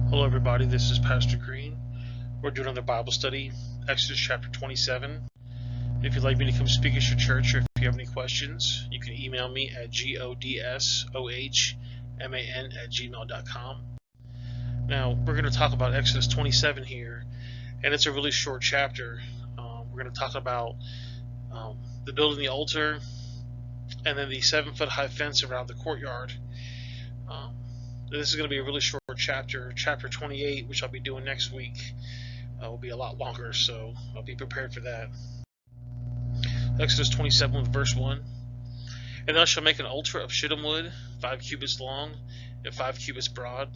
Hello everybody, this is Pastor Green. We're doing another Bible study, Exodus chapter 27. If you'd like me to come speak at your church or if you have any questions, you can email me at godsohman@gmail.com. Now, we're going to talk about Exodus 27 here, and it's a really short chapter. We're going to talk about the building the altar, and then the 7-foot high fence around the courtyard. This is going to be a really short chapter. Chapter 28, which I'll be doing next week, will be a lot longer, so I'll be prepared for that. Exodus 27 with verse 1. And thou shalt make an altar of shittim wood, 5 cubits long, and 5 cubits broad.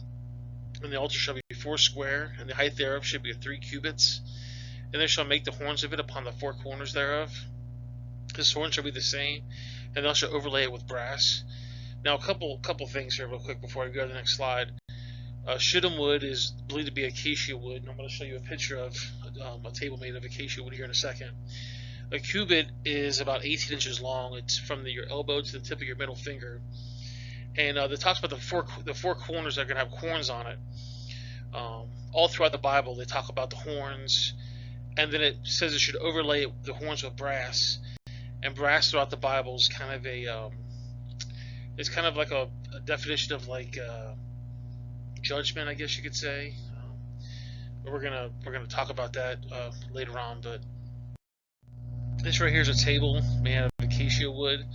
And the altar shall be 4 square, and the height thereof shall be 3 cubits. And they shall make the horns of it upon the 4 corners thereof. His horn shall be the same, and thou shalt overlay it with brass. Now, a couple things here real quick before I go to the next slide. Shittim wood is believed to be acacia wood, and I'm going to show you a picture of a table made of acacia wood here in a second. A cubit is about 18 inches long. It's from your elbow to the tip of your middle finger. And it talks about the four corners that are going to have horns on it. All throughout the Bible, they talk about the horns, and then it says it should overlay the horns with brass. And brass throughout the Bible is kind of it's kind of like a definition of like judgment, I guess you could say. We're gonna talk about that later on. But this right here is a table made out of acacia wood.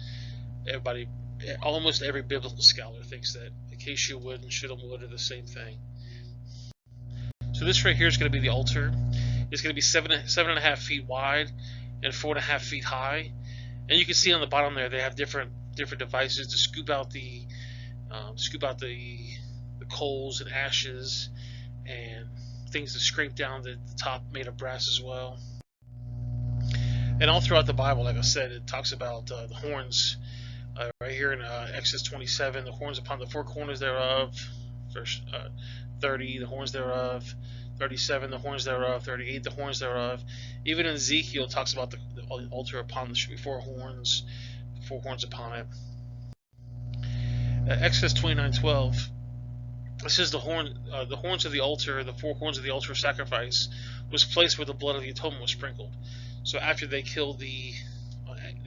Almost every biblical scholar thinks that acacia wood and shittim wood are the same thing. So this right here is going to be the altar. It's going to be 7.5 feet wide and 4.5 feet high. And you can see on the bottom there they have different devices to scoop out the coals and ashes and things to scrape down the top, made of brass as well. And all throughout the Bible, like I said, it talks about the horns. Right here in Exodus 27, the horns upon the 4 corners thereof. Verse 30, the horns thereof. 37, the horns thereof. 38, the horns thereof. Even in Ezekiel, it talks about the altar upon there should be 4 horns upon it. Exodus 29:12. It says the horns of the altar, the 4 horns of the altar of sacrifice, was placed where the blood of the atonement was sprinkled. So after they killed the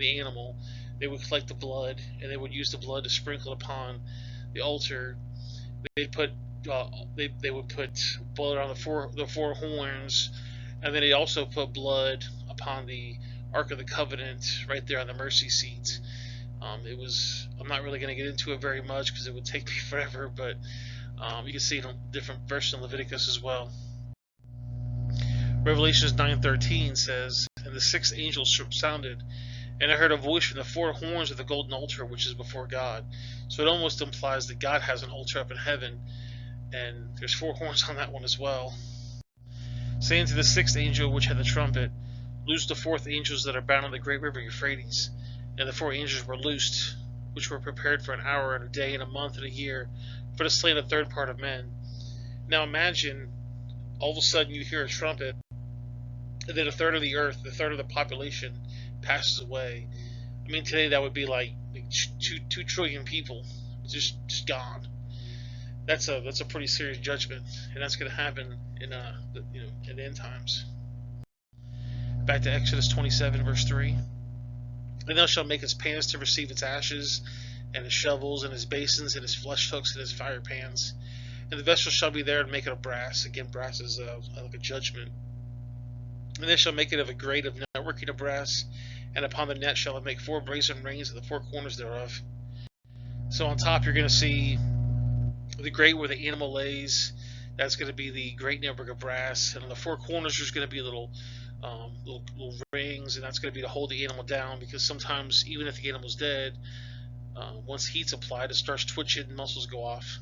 animal, they would collect the blood, and they would use the blood to sprinkle upon the altar. They would put blood on the four horns, and then they also put blood upon the Ark of the Covenant right there on the mercy seat. I'm not really going to get into it very much because it would take me forever, but you can see it in different verses in Leviticus as well. Revelations 9:13 says, and the 6th angel sounded, and I heard a voice from the 4 horns of the golden altar which is before God. So it almost implies that God has an altar up in heaven, and there's 4 horns on that one as well. Saying to the 6th angel which had the trumpet, loose the 4th angels that are bound on the great river Euphrates. And the 4 angels were loosed, which were prepared for an hour and a day and a month and a year, for to slay the 3rd part of men. Now imagine, all of a sudden you hear a trumpet, and then 1/3 of the earth, 1/3 of the population passes away. I mean, today that would be like 2 trillion people just gone. That's a pretty serious judgment, and that's going to happen in the end times. Back to Exodus 27 verse 3. And thou shalt make his pans to receive its ashes, and his shovels, and his basins, and his flesh hooks, and his fire pans. And the vessel shall be there, and make it of brass. Again, brass is like a judgment. And they shall make it of a grate of networking of brass, and upon the net shall it make 4 brazen rings at the 4 corners thereof. So on top you're going to see the grate where the animal lays. That's going to be the great network of brass, and on the 4 corners there's going to be little rings, and that's going to be to hold the animal down, because sometimes even if the animal's dead, once heat's applied, it starts twitching and muscles go off.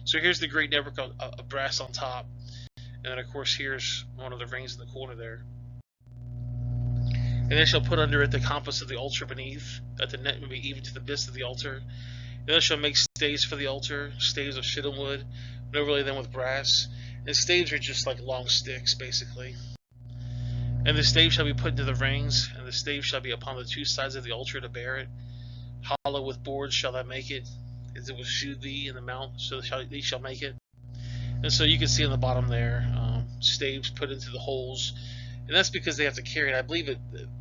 So here's the great network of brass on top, and then of course here's one of the rings in the corner there. And they shall put under it the compass of the altar beneath, that the net may be even to the midst of the altar. And they shall make staves for the altar, staves of shittim wood, and overlay them with brass. And staves are just like long sticks, basically. And the stave shall be put into the rings, and the stave shall be upon the 2 sides of the altar to bear it. Hollow with boards shall thou make it, as it was shewed thee in the mount, so they shall make it. And so you can see on the bottom there, staves put into the holes, and that's because they have to carry it. I believe,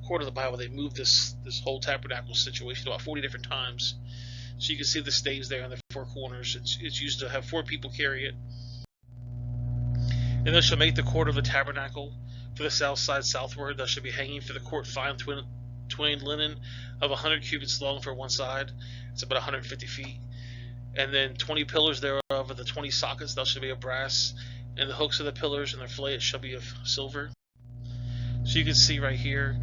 according to the Bible, they moved this whole tabernacle situation about 40 different times. So you can see the staves there in the four corners. It's used to have 4 people carry it. And thou shalt make the cord of the tabernacle for the south side southward. Thou shalt be hanging for the court fine twined linen of 100 cubits long for one side. It's about 150 feet. And then 20 pillars thereof, of the 20 sockets thou shalt be of brass, and the hooks of the pillars and their fillets shall be of silver. So you can see right here,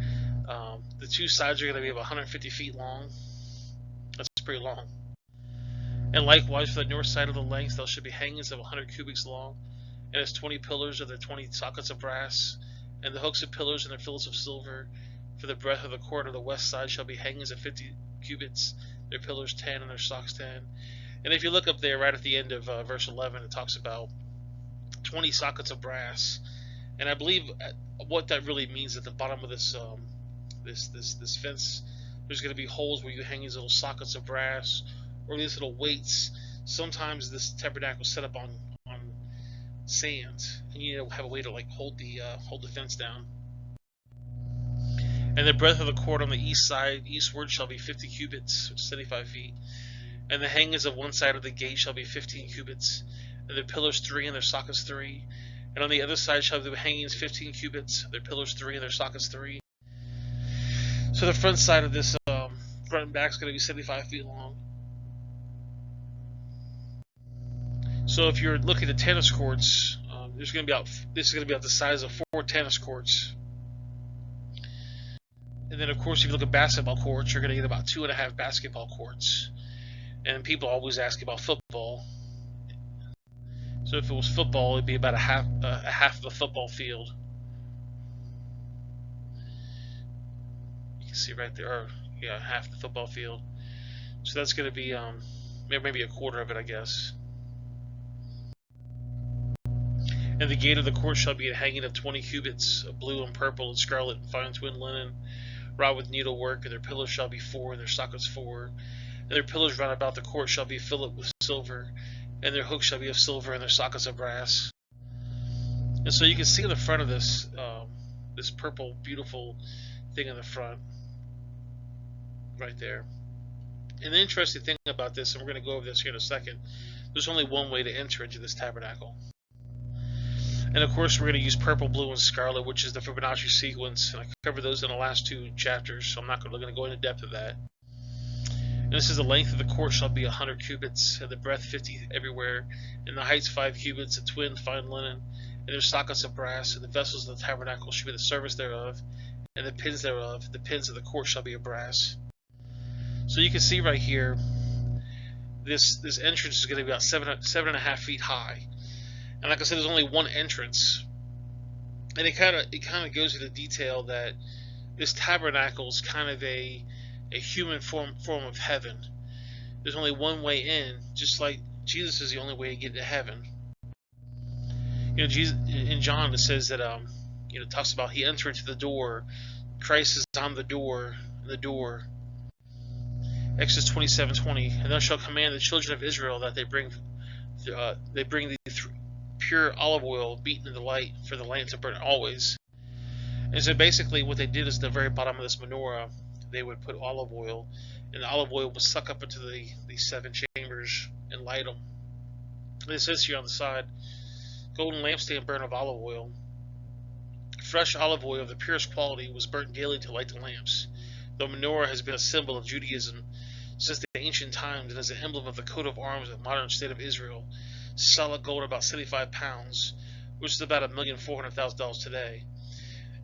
the 2 sides are going to be about 150 feet long. That's pretty long. And likewise for the north side of the length thou shalt be hangings of 100 cubits long, and its 20 pillars of their 20 sockets of brass, and the hooks of pillars and their fillets of silver. For the breadth of the court of the west side shall be hangings of 50 cubits, their pillars 10, and their sockets 10. And if you look up there right at the end of verse 11, it talks about 20 sockets of brass. And I believe what that really means at the bottom of this this fence, there's going to be holes where you hang these little sockets of brass, or these little weights. Sometimes this tabernacle is set up on sand, and you need to have a way to hold the fence down. And the breadth of the court on the east side eastward shall be 50 cubits, which is 75 feet. And the hangings of one side of the gate shall be 15 cubits, and their pillars 3 and their sockets 3. And on the other side shall be the hangings 15 cubits, their pillars 3 and their sockets 3. So the front side of this front and back is going to be 75 feet long. So if you're looking at tennis courts, this is going to be about the size of 4 tennis courts. And then of course if you look at basketball courts, you're going to get about 2.5 basketball courts. And people always ask about football. So if it was football, it'd be about a half of the football field. You can see right there, half the football field. So that's going to be maybe a quarter of it, I guess. And the gate of the court shall be a hanging of 20 cubits of blue and purple and scarlet and fine twined linen, wrought with needlework, and their pillars shall be 4 and their sockets 4. And their pillars round about the court shall be filled with silver, and their hooks shall be of silver, and their sockets of brass. And so you can see in the front of this this purple, beautiful thing in the front, right there. And the interesting thing about this, and we're going to go over this here in a second, there's only one way to enter into this tabernacle. And of course, we're going to use purple, blue, and scarlet, which is the Fibonacci sequence. And I covered those in the last 2 chapters, so I'm not going to go into depth of that. And this is the length of the court shall be 100 cubits, and the breadth 50 everywhere, and the heights 5 cubits, a twin fine linen, and their sockets of brass, and the vessels of the tabernacle shall be the service thereof, and the pins thereof. The pins of the court shall be of brass. So you can see right here, this entrance is going to be about 7.5 feet high. And like I said, there's only one entrance, and it kind of goes into detail that this tabernacle is kind of a human form of heaven. There's only one way in, just like Jesus is the only way to get to heaven. Jesus, in John it says that it talks about he entered to the door. Christ is on the door. Exodus 27:20, and thou shalt command the children of Israel that they bring the pure olive oil beaten in the light for the lamp to burn always. And so basically what they did is the very bottom of this menorah, they would put olive oil, and the olive oil would suck up into the 7 chambers and light them. And it says here on the side, golden lampstand burn of olive oil. Fresh olive oil of the purest quality was burnt daily to light the lamps. The menorah has been a symbol of Judaism since the ancient times and is an emblem of the coat of arms of the modern state of Israel. Solid gold about 75 pounds, which is about $1,400,000 today.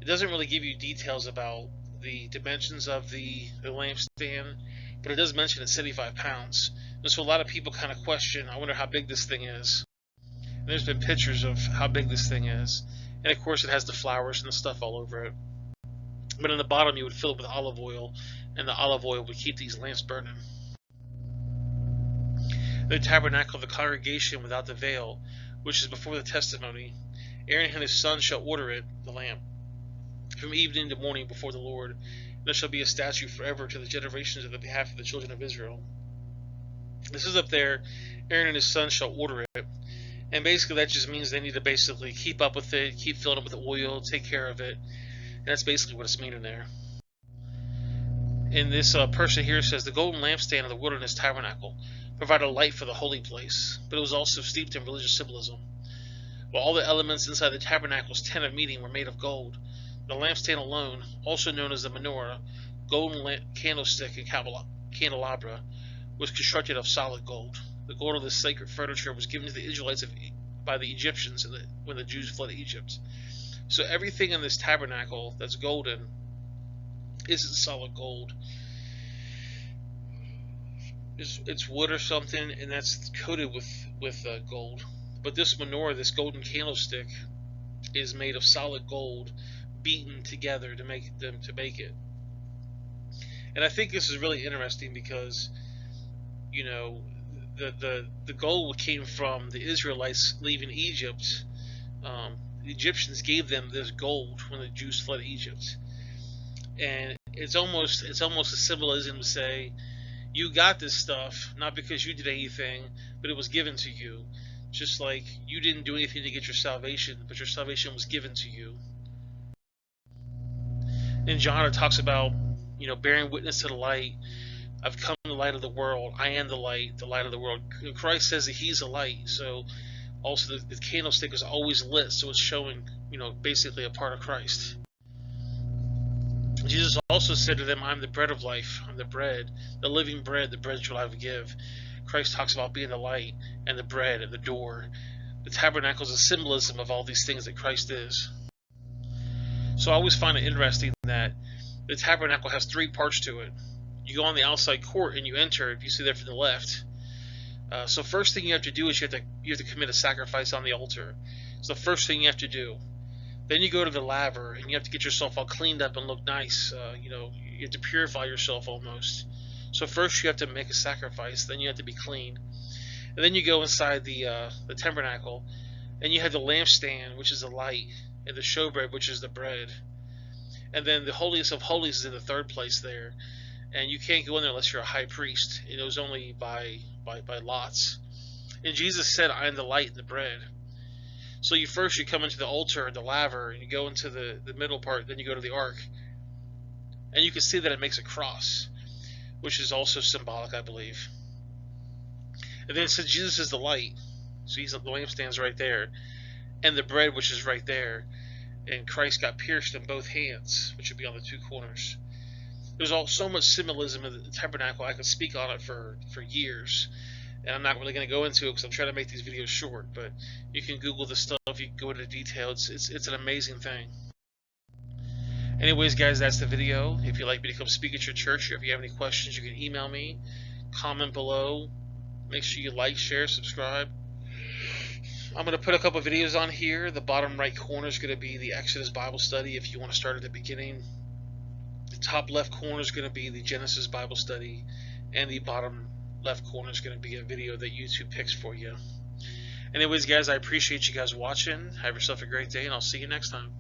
It doesn't really give you details about the dimensions of the lampstand, but it does mention it's 75 pounds. And so a lot of people kind of question, I wonder how big this thing is. And there's been pictures of how big this thing is. And of course it has the flowers and the stuff all over it. But in the bottom you would fill it with olive oil, and the olive oil would keep these lamps burning. The tabernacle of the congregation without the veil, which is before the testimony, Aaron and his sons shall order it, the lamp, from evening to morning before the Lord. And there shall be a statute forever to the generations of the behalf of the children of Israel. This is up there. Aaron and his sons shall order it. And basically that just means they need to basically keep up with it, keep filling it with oil, take care of it. And that's basically what it's meaning there. And this person here says, the golden lampstand of the wilderness tabernacle provided light for the holy place, but it was also steeped in religious symbolism. While all the elements inside the tabernacle's tent of meeting were made of gold, the lampstand alone, also known as the menorah, golden candlestick, and candelabra, was constructed of solid gold. The gold of this sacred furniture was given to the Israelites by the Egyptians when the Jews fled Egypt. So everything in this tabernacle that's golden isn't solid gold. It's wood or something, and that's coated with gold. But this menorah, this golden candlestick, is made of solid gold, beaten together to make it. And I think this is really interesting because, you know, the gold came from the Israelites leaving Egypt. The Egyptians gave them this gold when the Jews fled Egypt, and it's almost a symbolism to say, you got this stuff not because you did anything, but it was given to you. Just like you didn't do anything to get your salvation, but your salvation was given to you. In John, it talks about, you know, bearing witness to the light. I've come the light of the world. I am the light of the world. Christ says that He's the light. So also the candlestick is always lit, so it's showing, you know, basically a part of Christ. Jesus also said to them, I'm the bread of life. I'm the bread, the living bread, the bread which I will give. Christ talks about being the light and the bread and the door. The tabernacle is a symbolism of all these things that Christ is. So I always find it interesting that the tabernacle has three parts to it. You go on the outside court and you enter, if you see there from the left. So first thing you have to do is you have to commit a sacrifice on the altar. It's the first thing you have to do. Then you go to the laver and you have to get yourself all cleaned up and look nice. You know, you have to purify yourself almost. So first you have to make a sacrifice, then you have to be clean. And then you go inside the tabernacle and you have the lampstand, which is the light, and the showbread, which is the bread. And then the holiest of holies is in the third place there. And you can't go in there unless you're a high priest. It was only by lots. And Jesus said, I am the light and the bread. So you come into the altar, the laver, and you go into the middle part, then you go to the ark. And you can see that it makes a cross, which is also symbolic, I believe. And then it says Jesus is the light. So the lampstand's right there. And the bread, which is right there. And Christ got pierced in both hands, which would be on the two corners. There's so much symbolism in the tabernacle, I could speak on it for years. And I'm not really going to go into it because I'm trying to make these videos short. But you can Google this stuff, you can go into detail. It's an amazing thing. Anyways, guys, that's the video. If you'd like me to come speak at your church, or if you have any questions, you can email me, comment below. Make sure you like, share, subscribe. I'm going to put a couple videos on here. The bottom right corner is going to be the Exodus Bible study if you want to start at the beginning. The top left corner is going to be the Genesis Bible study. And the bottom left corner is going to be a video that YouTube picks for you. Anyways, guys, I appreciate you guys watching. Have yourself a great day, and I'll see you next time.